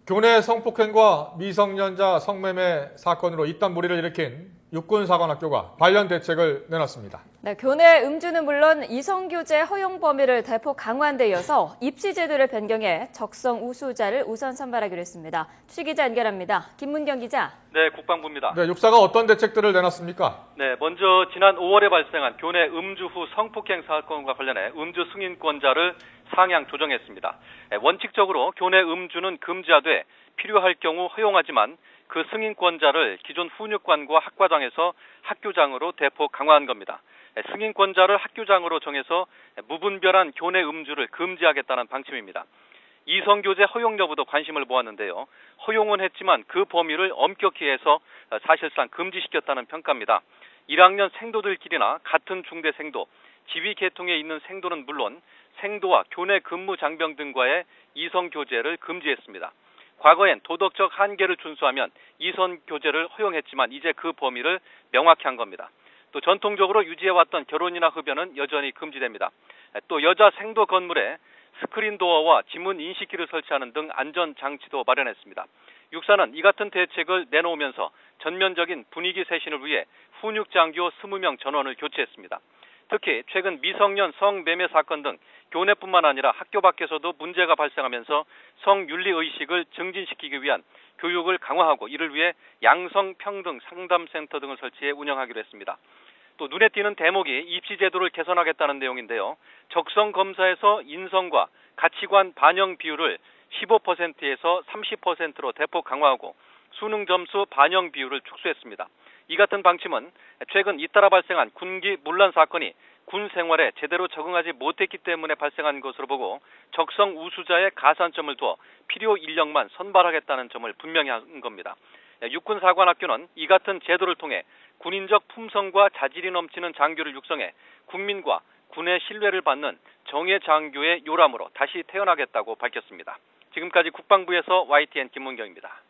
교내 성폭행과 미성년자 성매매 사건으로 잇단 무리를 일으킨 육군사관학교가 관련 대책을 내놨습니다. 네, 교내 음주는 물론 이성교제 허용 범위를 대폭 강화한 데 이어서 입시 제도를 변경해 적성 우수자를 우선 선발하기로 했습니다. 취기자 연결합니다. 김문경 기자. 네, 국방부입니다. 네, 육사가 어떤 대책들을 내놨습니까? 네, 먼저 지난 5월에 발생한 교내 음주 후 성폭행 사건과 관련해 음주 승인권자를 상향 조정했습니다. 원칙적으로 교내 음주는 금지하되 필요할 경우 허용하지만 그 승인권자를 기존 훈육관과 학과장에서 학교장으로 대폭 강화한 겁니다. 승인권자를 학교장으로 정해서 무분별한 교내 음주를 금지하겠다는 방침입니다. 이성교제 허용 여부도 관심을 모았는데요. 허용은 했지만 그 범위를 엄격히 해서 사실상 금지시켰다는 평가입니다. 1학년 생도들끼리나 같은 중대 생도, 지위 계통에 있는 생도는 물론 생도와 교내 근무 장병 등과의 이성교제를 금지했습니다. 과거엔 도덕적 한계를 준수하면 이성교제를 허용했지만 이제 그 범위를 명확히 한 겁니다. 또 전통적으로 유지해왔던 결혼이나 흡연은 여전히 금지됩니다. 또 여자 생도 건물에 스크린 도어와 지문 인식기를 설치하는 등 안전장치도 마련했습니다. 육사는 이 같은 대책을 내놓으면서 전면적인 분위기 쇄신을 위해 훈육장교 20명 전원을 교체했습니다. 특히 최근 미성년 성매매 사건 등 교내뿐만 아니라 학교 밖에서도 문제가 발생하면서 성윤리의식을 증진시키기 위한 교육을 강화하고 이를 위해 양성평등 상담센터 등을 설치해 운영하기로 했습니다. 또 눈에 띄는 대목이 입시제도를 개선하겠다는 내용인데요. 적성검사에서 인성과 가치관 반영 비율을 15%에서 30%로 대폭 강화하고 수능 점수 반영 비율을 축소했습니다. 이 같은 방침은 최근 잇따라 발생한 군기 문란 사건이 군 생활에 제대로 적응하지 못했기 때문에 발생한 것으로 보고 적성 우수자의 가산점을 두어 필요 인력만 선발하겠다는 점을 분명히 한 겁니다. 육군사관학교는 이 같은 제도를 통해 군인적 품성과 자질이 넘치는 장교를 육성해 국민과 군의 신뢰를 받는 정예 장교의 요람으로 다시 태어나겠다고 밝혔습니다. 지금까지 국방부에서 YTN 김문경입니다.